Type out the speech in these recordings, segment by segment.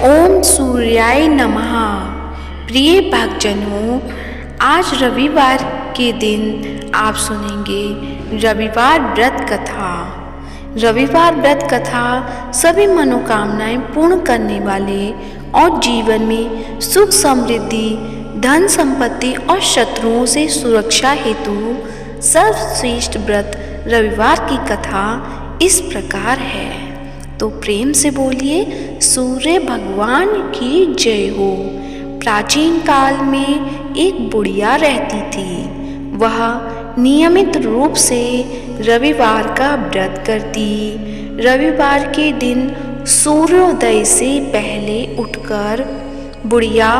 ओम सूर्याय नमः। प्रिय भक्तजनों, आज रविवार के दिन आप सुनेंगे रविवार व्रत कथा। रविवार व्रत कथा सभी मनोकामनाएं पूर्ण करने वाले और जीवन में सुख समृद्धि, धन संपत्ति और शत्रुओं से सुरक्षा हेतु सर्वश्रेष्ठ व्रत रविवार की कथा इस प्रकार है। तो प्रेम से बोलिए सूर्य भगवान की जय हो। प्राचीन काल में एक बुढ़िया रहती थी। वह नियमित रूप से रविवार का व्रत करती। रविवार के दिन सूर्योदय से पहले उठकर बुढ़िया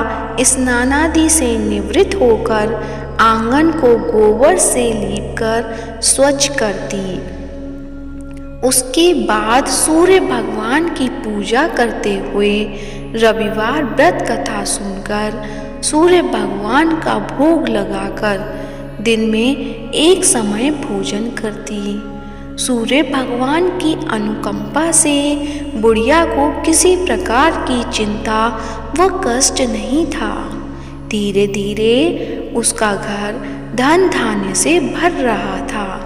स्नानादि से निवृत्त होकर आंगन को गोबर से लीपकर स्वच्छ करती। उसके बाद सूर्य भगवान की पूजा करते हुए रविवार व्रत कथा सुनकर सूर्य भगवान का भोग लगाकर दिन में एक समय भोजन करती। सूर्य भगवान की अनुकंपा से बुढ़िया को किसी प्रकार की चिंता व कष्ट नहीं था। धीरे धीरे उसका घर धन धान्य से भर रहा था।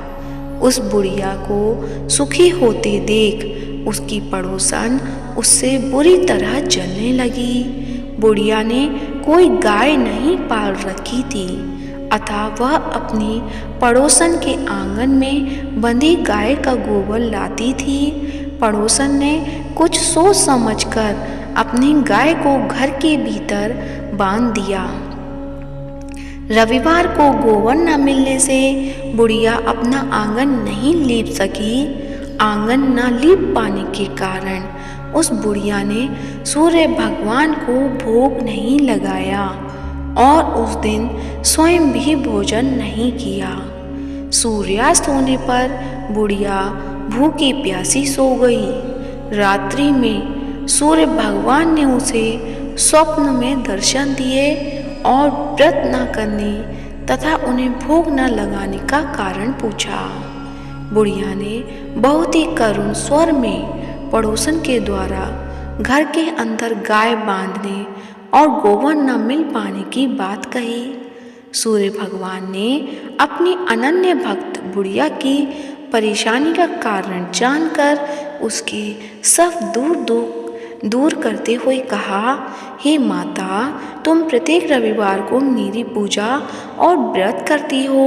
उस बुढ़िया को सुखी होते देख उसकी पड़ोसन उससे बुरी तरह जलने लगी। बुढ़िया ने कोई गाय नहीं पाल रखी थी, अतः वह अपनी पड़ोसन के आंगन में बंधी गाय का गोबर लाती थी। पड़ोसन ने कुछ सोच समझकर अपनी गाय को घर के भीतर बांध दिया। रविवार को गोबर न मिलने से बुढ़िया अपना आंगन नहीं लीप सकी। आंगन न लीप पाने के कारण उस बुढ़िया ने सूर्य भगवान को भोग नहीं लगाया और उस दिन स्वयं भी भोजन नहीं किया। सूर्यास्त होने पर बुढ़िया भूखी प्यासी सो गई। रात्रि में सूर्य भगवान ने उसे स्वप्न में दर्शन दिए और व्रत न करने तथा उन्हें भोग न लगाने का कारण पूछा। बुढ़िया ने बहुत ही करुण स्वर में पड़ोसन के द्वारा घर के अंदर गाय बांधने और गोबर न मिल पाने की बात कही। सूर्य भगवान ने अपनी अनन्य भक्त बुढ़िया की परेशानी का कारण जानकर उसके सब दूर करते हुए कहा, हे माता, तुम प्रत्येक रविवार को मेरी पूजा और व्रत करती हो।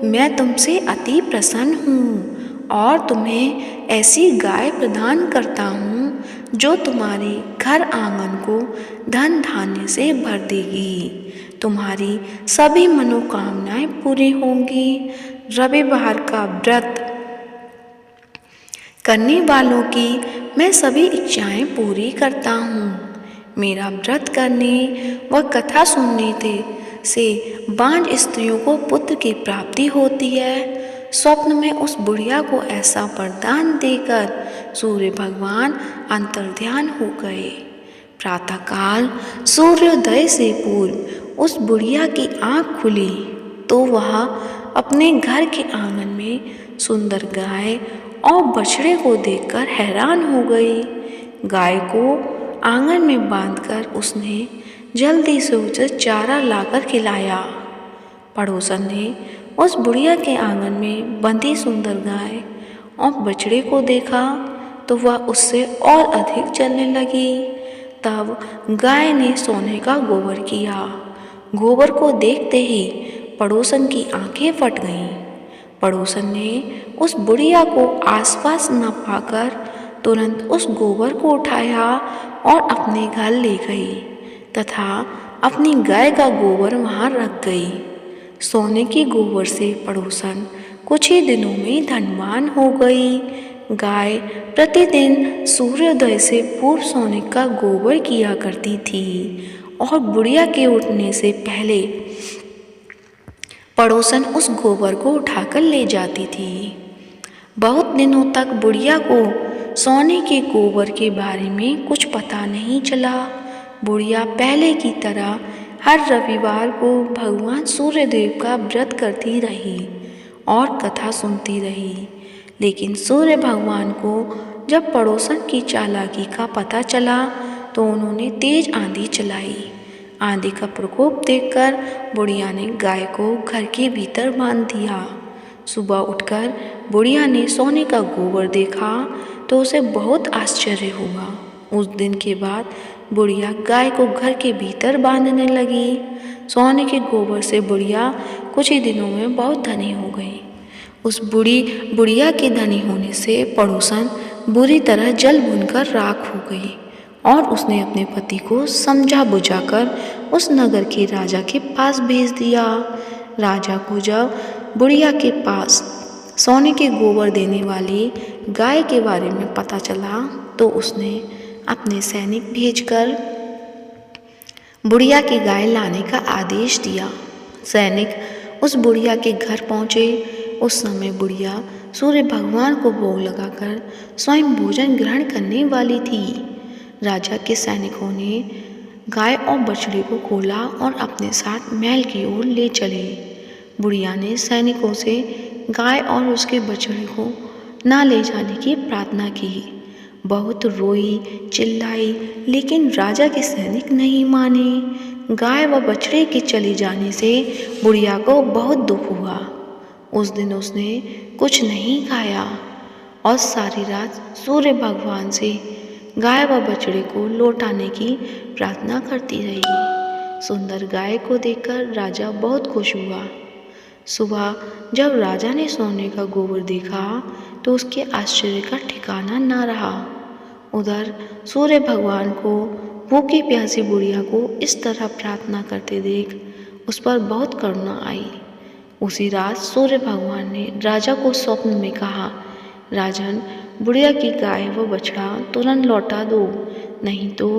मैं तुमसे अति प्रसन्न हूँ और तुम्हें ऐसी गाय प्रदान करता हूँ जो तुम्हारे घर आंगन को धन धान्य से भर देगी। तुम्हारी सभी मनोकामनाएं पूरी होंगी। रविवार का व्रत करने वालों की मैं सभी इच्छाएं पूरी करता हूँ। मेरा व्रत करने व कथा सुनने से बांझ स्त्रियों को पुत्र की प्राप्ति होती है। स्वप्न में उस बुढ़िया को ऐसा वरदान देकर सूर्य भगवान अंतर्ध्यान हो गए। प्रातःकाल सूर्योदय से पूर्व उस बुढ़िया की आँख खुली तो वह अपने घर के आंगन में सुंदर गाय और बछड़े को देखकर हैरान हो गई। गाय को आंगन में बांधकर उसने जल्दी से उसे चारा लाकर खिलाया। पड़ोसन ने उस बुढ़िया के आंगन में बंधी सुंदर गाय और बछड़े को देखा तो वह उससे और अधिक जलने लगी। तब गाय ने सोने का गोबर किया। गोबर को देखते ही पड़ोसन की आंखें फट गईं। पड़ोसन ने उस बुढ़िया को आसपास न पाकर तुरंत उस गोबर को उठाया और अपने घर ले गई तथा अपनी गाय का गोबर वहाँ रख गई। सोने की गोबर से पड़ोसन कुछ ही दिनों में धनवान हो गई। गाय प्रतिदिन सूर्योदय से पूर्व सोने का गोबर किया करती थी और बुढ़िया के उठने से पहले पड़ोसन उस गोबर को उठाकर ले जाती थी। बहुत दिनों तक बुढ़िया को सोने के गोबर के बारे में कुछ पता नहीं चला। बुढ़िया पहले की तरह हर रविवार को भगवान सूर्यदेव का व्रत करती रही और कथा सुनती रही। लेकिन सूर्य भगवान को जब पड़ोसन की चालाकी का पता चला तो उन्होंने तेज आंधी चलाई। आंधी का प्रकोप देखकर बुढ़िया ने गाय को घर के भीतर बांध दिया। सुबह उठकर बुढ़िया ने सोने का गोबर देखा तो उसे बहुत आश्चर्य हुआ। उस दिन के बाद बुढ़िया गाय को घर के भीतर बांधने लगी। सोने के गोबर से बुढ़िया कुछ ही दिनों में बहुत धनी हो गई। उस बुढ़िया के धनी होने से पड़ोसन बुरी तरह जल भुनकर राख हो गई और उसने अपने पति को समझा बुझाकर उस नगर के राजा के पास भेज दिया। राजा को जब बुढ़िया के पास सोने के गोबर देने वाली गाय के बारे में पता चला तो उसने अपने सैनिक भेजकर बुढ़िया की गाय लाने का आदेश दिया। सैनिक उस बुढ़िया के घर पहुँचे। उस समय बुढ़िया सूर्य भगवान को भोग लगाकर स्वयं भोजन ग्रहण करने वाली थी। राजा के सैनिकों ने गाय और बछड़े को खोला और अपने साथ महल की ओर ले चले। बुढ़िया ने सैनिकों से गाय और उसके बछड़े को ना ले जाने की प्रार्थना की। बहुत रोई चिल्लाई, लेकिन राजा के सैनिक नहीं माने। गाय व बछड़े के चले जाने से बुढ़िया को बहुत दुख हुआ। उस दिन उसने कुछ नहीं खाया और सारी रात सूर्य भगवान से गाय व बछड़े को लौटाने की प्रार्थना करती रही। सुंदर गाय को देखकर राजा बहुत खुश हुआ। सुबह जब राजा ने सोने का गोबर देखा तो उसके आश्चर्य का ठिकाना न रहा। उधर सूर्य भगवान को भूखी प्यासी बुढ़िया को इस तरह प्रार्थना करते देख उस पर बहुत करुणा आई। उसी रात सूर्य भगवान ने राजा को स्वप्न में कहा, राजन, बुढ़िया की गाय व बछड़ा तुरंत लौटा दो, नहीं तो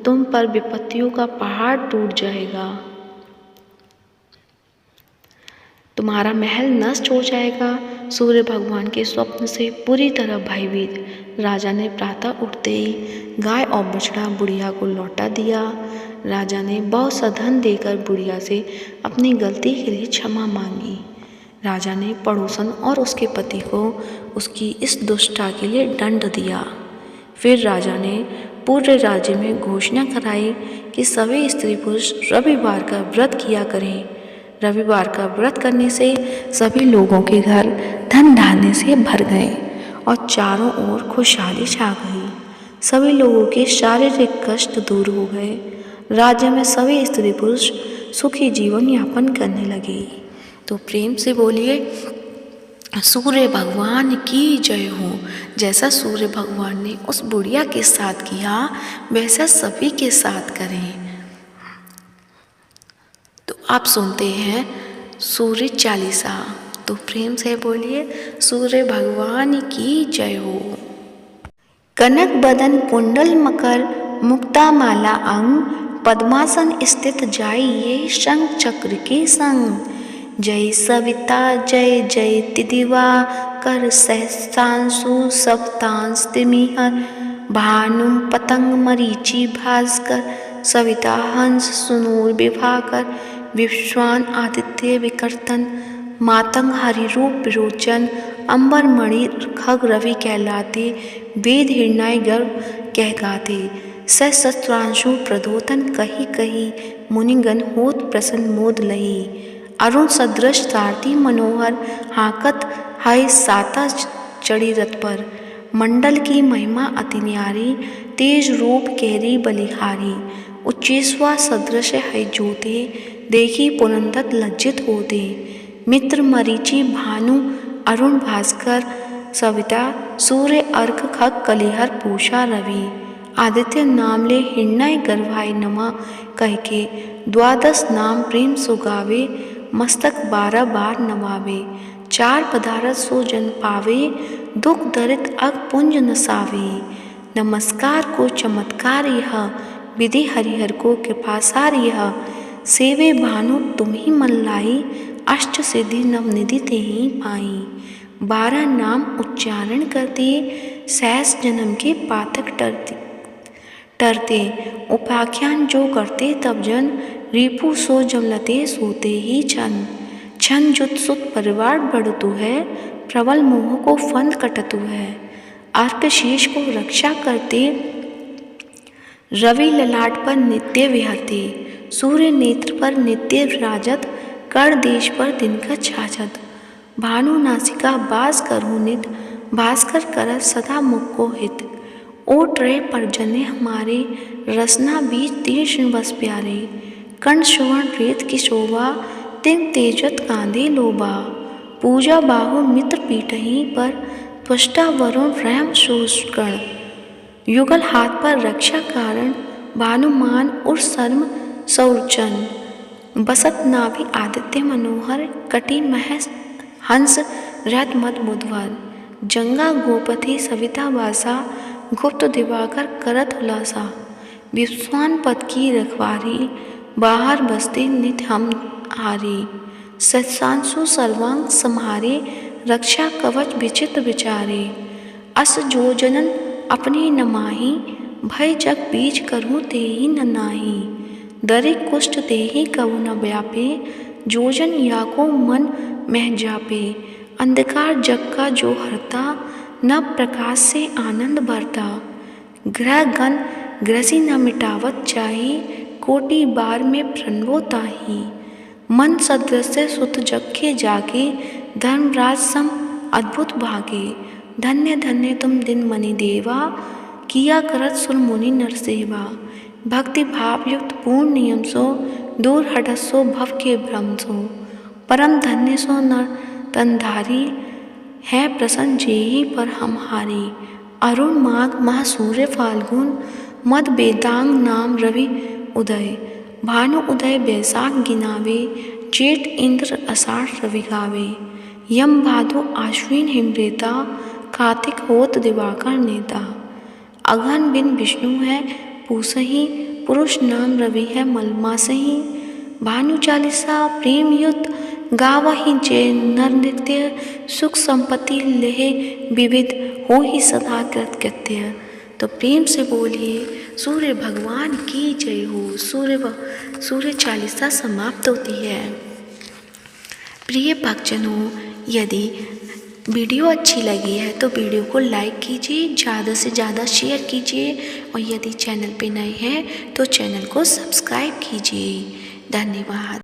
तुम पर विपत्तियों का पहाड़ टूट जाएगा। तुम्हारा महल नष्ट हो जाएगा। सूर्य भगवान के स्वप्न से पूरी तरह भयभीत राजा ने प्रातः उठते ही गाय और बछड़ा बुढ़िया को लौटा दिया। राजा ने बहुत सा धन देकर बुढ़िया से अपनी गलती के लिए क्षमा मांगी। राजा ने पड़ोसन और उसके पति को उसकी इस दुष्टता के लिए दंड दिया। फिर राजा ने पूरे राज्य में घोषणा कराई कि सभी स्त्री पुरुष रविवार का व्रत किया करें। रविवार का व्रत करने से सभी लोगों के घर धन धान्य से भर गए और चारों ओर खुशहाली छा गई। सभी लोगों के शारीरिक कष्ट दूर हो गए। राज्य में सभी स्त्री पुरुष सुखी जीवन यापन करने लगे। तो प्रेम से बोलिए, सूर्य भगवान की जय हो। जैसा सूर्य भगवान ने उस बुढ़िया के साथ किया वैसा सभी के साथ करें। तो आप सुनते हैं सूर्य चालीसा। तो प्रेम से बोलिए, सूर्य भगवान की जय हो। कनक बदन कुंडल मकर मुक्ता माला अंग, पद्मासन स्थित जाइए शंख चक्र के संग। जय सविता जय जय तिदिवा, कर सहस्रांशु सप्तांश तिमिहर। भानु पतंग मरीचि भास्कर, सविता हंस सुनूर विभाकर। विश्वान आदित्य विकर्तन, मातंग हरिरूप विरोचन। अंबर मणि खग रवि कहलाते, वेद हिरणाय गर्भ कह गाते। सहस्त्रांशु प्रदोतन कही कही, मुनिगण होत प्रसन्न मोद लही। अरुण सदृश सारथी मनोहर, हाकत है साता चढ़ी रथ पर। मंडल की महिमा अति न्यारी, तेज रूप केरी बलिहारी। उच्चेश्वा सदृश है ज्योते, देखी पुरंदर लज्जित होते। मित्र मरीचि भानु अरुण भास्कर, सविता सूर्य अर्क खग कलिहर पूषा रवि। आदित्य नाम ले हिरण्य गर्भाय नमः, कह के द्वादश नाम प्रेम सुगावे। मस्तक 12 बार नवावे, 4 पदारथ सो जन पावे। दुख दरित अग पुंज नसावे, नमस्कार को चमत्कार यह। विधि हरिहर को कृपासार यह, सेवे भानु तुम ही मन लाई। अष्ट सिद्धि नवनिधि ते ही पाई, 12 नाम उच्चारण करते। सहस जन्म के पातक टरते, उपाख्यान जो करते तब जन। रिपु सो जमलते सोते ही छन, छन जुत सुत परिवार बढ़तु है। प्रबल मोह को फंद कटतु है, अर्क शीश को रक्षा करते। रवि ललाट पर नित्य विहरते, सूर्य नेत्र पर नित्य विराजत, कर देश पर दिनकर छाछत। भानु नासिका बास करहु नित, भास्कर करत सदा मुख को हित। ओट रहे परजने हमारे, रसना बीज तीक्ष्ण बस प्यारे। कंठ सुवर्ण रेत की शोभा, तिंग तेजत कांधे लोबा। पूजा बाहु मित्र पीठही पर, त्वष्टा वरुण रहम शोषकण। युगल हाथ पर रक्षा कारण, भानुमान उर सर्म सौरचन। बसत नाभि आदित्य मनोहर, कटी महेश हंस रथ मद मुधवर। जंगा गोपति सविता वासा, गुप्त दिवाकर करत उलासा। विश्वान पद की रखवारी, बाहर बसते नित हम हारी। सत्सांशु सर्वांग सम्हारे, रक्षा कवच विचित्र विचारे। अस जो जनन अपने न माही, भय जग बीज करहु तेहि न नाही। दरे कुष्ठ देहि कबु न व्यापे, जोजन याको मन मह जापे। अंधकार जग का जो हरता, न प्रकाश से आनंद भरता। ग्रह गण ग्रसी न मिटावत चाही, कोटि बार में प्रणवो ताही। मन सदृश्य सुत जग के जागे, धर्मराज सम अद्भुत भागे। धन्य धन्य तुम दिन मनि देवा, किया करत सुर मुनि नर सेवा। भक्ति भाव युक्त पूर्ण नियम सो, दूर हटत सो भव के भ्रम सो। परम धन्य सो नर तनधारी, है प्रसन्न जेहि पर हमहारी। अरुण माघ माह सूर्य फाल्गुन, मद बेदांग नाम रवि उदय। भानु उदय बैसाख गिनावे, जेठ इंद्र आषाढ़ रवि गावे। यम भादो आश्विन हिमरेता, कार्तिक होत दिवाकर नेता। अघन बिन विष्णु है पूसही, पुरुष नाम रवि है मलमासही। भानु चालीसा प्रेम युक्त, गावहि जय नर नित्य। सुख संपत्ति लेहे विविध, हो ही सदा कृतकृत्य। तो प्रेम से बोलिए सूर्य भगवान की जय हो। सूर्य चालीसा समाप्त होती है। प्रिय भक्तजनों, यदि वीडियो अच्छी लगी है तो वीडियो को लाइक कीजिए, ज़्यादा से ज़्यादा शेयर कीजिए और यदि चैनल पे नए हैं तो चैनल को सब्सक्राइब कीजिए। धन्यवाद।